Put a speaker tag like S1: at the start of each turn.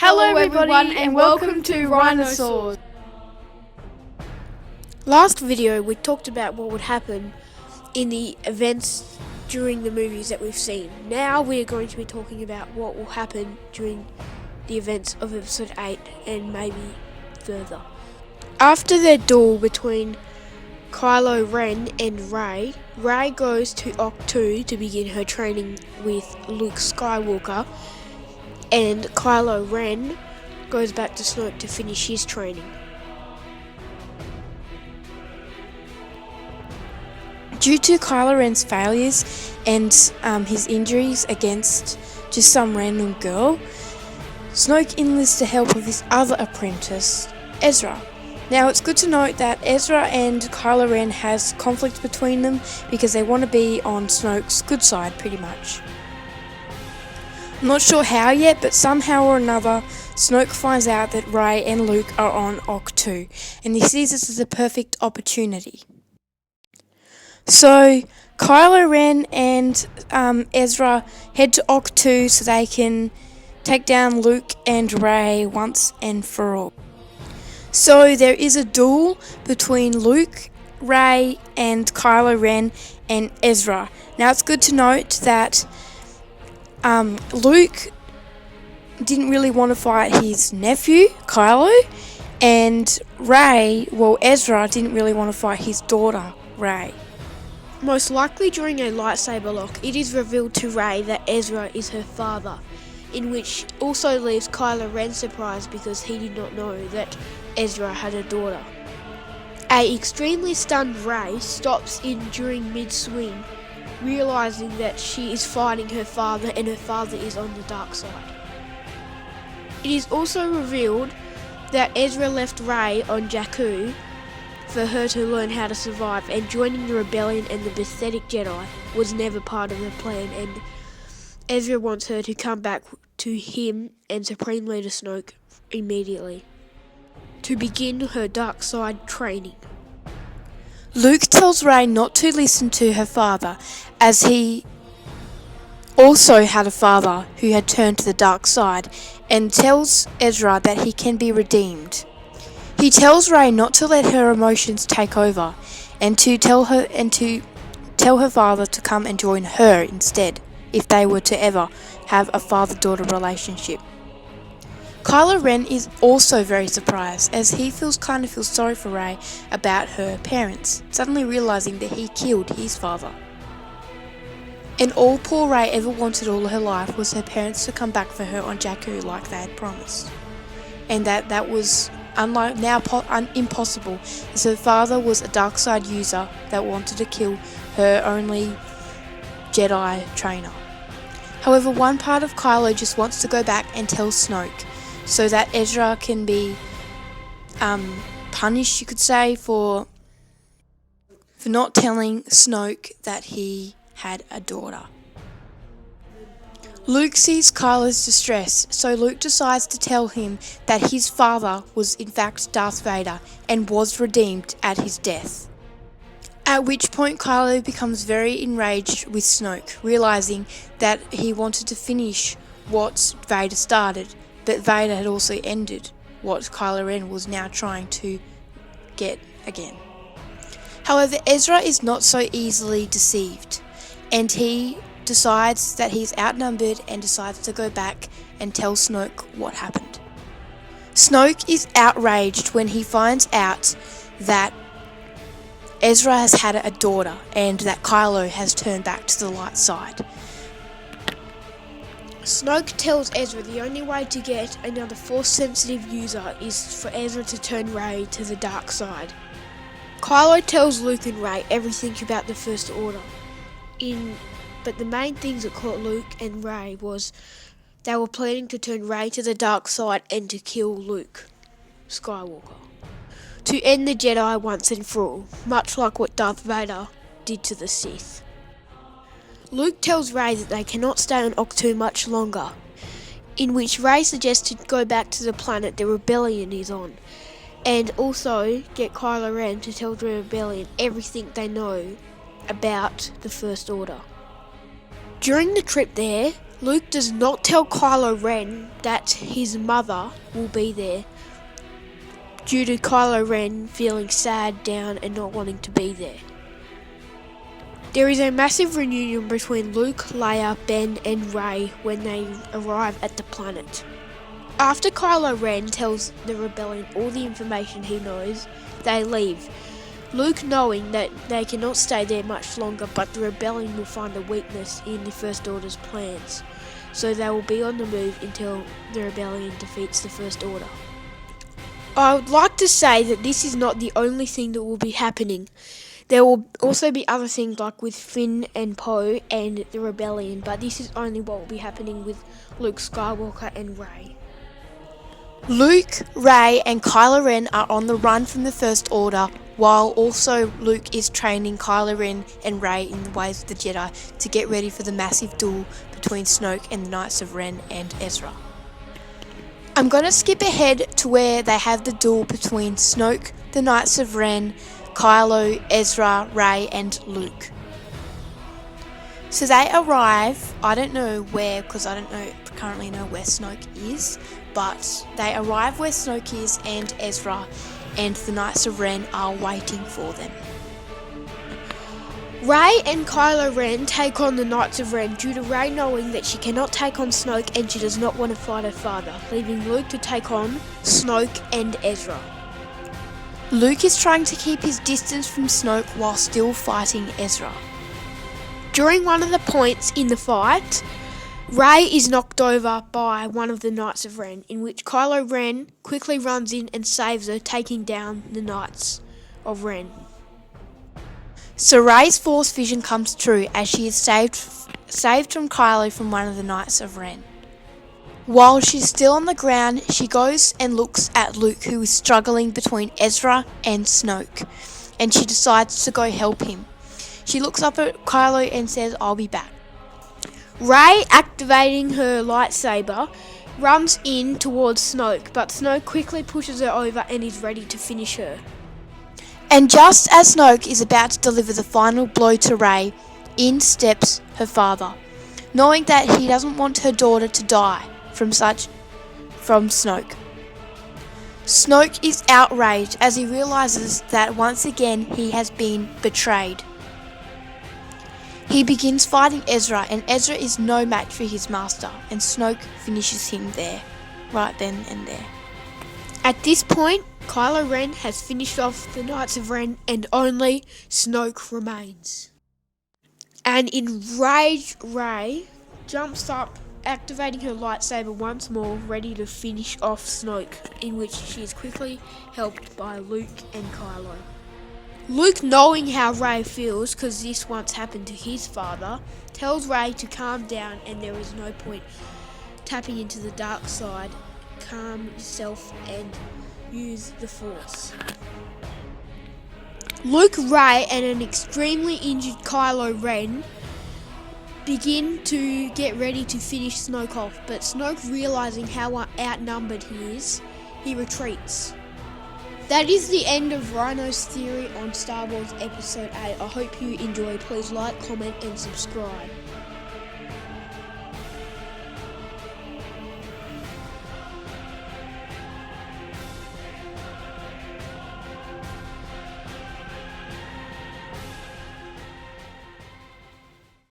S1: Hello everyone and welcome to Rhinosaurs. Last video we talked about what would happen in the events during the movies that we've seen. Now we're going to be talking about what will happen during the events of episode 8 and maybe further. After their duel between Kylo Ren and Rey, Rey goes to Ahch-To to begin her training with Luke Skywalker, and Kylo Ren goes back to Snoke to finish his training.
S2: Due to Kylo Ren's failures and his injuries against just some random girl, Snoke enlists the help of his other apprentice, Ezra. Now it's good to note that Ezra and Kylo Ren has conflict between them because they want to be on Snoke's good side pretty much. I'm not sure how yet, but somehow or another Snoke finds out that Rey and Luke are on Ahch-To, and he sees this as a perfect opportunity. So Kylo Ren and Ezra head to Ahch-To so they can take down Luke and Rey once and for all. So there is a duel between Luke, Rey and Kylo Ren and Ezra. Now it's good to note that Luke didn't really want to fight his nephew, Kylo, and Ezra didn't really want to fight his daughter, Rey.
S1: Most likely during a lightsaber lock, it is revealed to Rey that Ezra is her father, in which also leaves Kylo Ren surprised because he did not know that Ezra had a daughter. A extremely stunned Rey stops in during mid-swing, realising that she is fighting her father and her father is on the dark side. It is also revealed that Ezra left Rey on Jakku for her to learn how to survive, and joining the rebellion and the pathetic Jedi was never part of the plan, and Ezra wants her to come back to him and Supreme Leader Snoke immediately to begin her dark side training.
S2: Luke tells Rey not to listen to her father, as he also had a father who had turned to the dark side, and tells Ezra that he can be redeemed. He tells Rey not to let her emotions take over, and to tell her father to come and join her instead, if they were to ever have a father-daughter relationship. Kylo Ren is also very surprised, as he feels sorry for Rey about her parents, suddenly realising that he killed his father. And all poor Rey ever wanted all her life was her parents to come back for her on Jakku like they had promised. And that was impossible, as her father was a dark side user that wanted to kill her only Jedi trainer. However, one part of Kylo just wants to go back and tell Snoke, so that Ezra can be punished, you could say, for not telling Snoke that he had a daughter. Luke sees Kylo's distress, so Luke decides to tell him that his father was in fact Darth Vader and was redeemed at his death. At which point Kylo becomes very enraged with Snoke, realising that he wanted to finish what Vader started, but Vader had also ended what Kylo Ren was now trying to get again. However, Ezra is not so easily deceived, and he decides that he's outnumbered and decides to go back and tell Snoke what happened. Snoke is outraged when he finds out that Ezra has had a daughter and that Kylo has turned back to the light side.
S1: Snoke tells Ezra the only way to get another Force-sensitive user is for Ezra to turn Rey to the dark side. Kylo tells Luke and Rey everything about the First Order, but the main things that caught Luke and Rey was they were planning to turn Rey to the dark side and to kill Luke Skywalker, to end the Jedi once and for all, much like what Darth Vader did to the Sith. Luke tells Rey that they cannot stay on Ahch-To much longer, in which Rey suggests to go back to the planet the rebellion is on, and also get Kylo Ren to tell the rebellion everything they know about the First Order. During the trip there, Luke does not tell Kylo Ren that his mother will be there, due to Kylo Ren feeling sad, down, and not wanting to be there. There is a massive reunion between Luke, Leia, Ben, and Rey when they arrive at the planet. After Kylo Ren tells the rebellion all the information he knows, they leave. Luke knowing that they cannot stay there much longer, but the rebellion will find a weakness in the First Order's plans, so they will be on the move until the rebellion defeats the First Order. I would like to say that this is not the only thing that will be happening. There will also be other things like with Finn and Poe and the rebellion, but this is only what will be happening with Luke Skywalker and Rey.
S2: Luke, Rey, and Kylo Ren are on the run from the First Order, while also Luke is training Kylo Ren and Rey in the ways of the Jedi to get ready for the massive duel between Snoke and the Knights of Ren and Ezra. I'm going to skip ahead to where they have the duel between Snoke, the Knights of Ren, Kylo, Ezra, Rey, and Luke. So they arrive, I don't know where, because I don't currently know where Snoke is, but they arrive where Snoke is and Ezra and the Knights of Ren are waiting for them.
S1: Rey and Kylo Ren take on the Knights of Ren due to Rey knowing that she cannot take on Snoke and she does not want to fight her father, leaving Luke to take on Snoke and Ezra.
S2: Luke is trying to keep his distance from Snoke while still fighting Ezra.
S1: During one of the points in the fight, Rey is knocked over by one of the Knights of Ren, in which Kylo Ren quickly runs in and saves her, taking down the Knights of Ren.
S2: So Rey's Force vision comes true as she is saved from Kylo from one of the Knights of Ren. While she's still on the ground, she goes and looks at Luke, who is struggling between Ezra and Snoke, and she decides to go help him. She looks up at Kylo and says, "I'll be back."
S1: Rey, activating her lightsaber, runs in towards Snoke, but Snoke quickly pushes her over and is ready to finish her.
S2: And just as Snoke is about to deliver the final blow to Rey, in steps her father, knowing that he doesn't want her daughter to die from Snoke. Snoke is outraged as he realizes that once again he has been betrayed. He begins fighting Ezra, and Ezra is no match for his master, and Snoke finishes him there, right then and there.
S1: At this point, Kylo Ren has finished off the Knights of Ren and only Snoke remains. And enraged Rey jumps up, activating her lightsaber once more, ready to finish off Snoke, in which she is quickly helped by Luke and Kylo. Luke, knowing how Rey feels, because this once happened to his father, tells Rey to calm down and there is no point tapping into the dark side. Calm yourself and use the Force. Luke, Rey, and an extremely injured Kylo Ren begin to get ready to finish Snoke off, but Snoke, realising how outnumbered he is, he retreats. That is the end of Rhino's theory on Star Wars Episode 8. I hope you enjoy. Please like, comment and subscribe.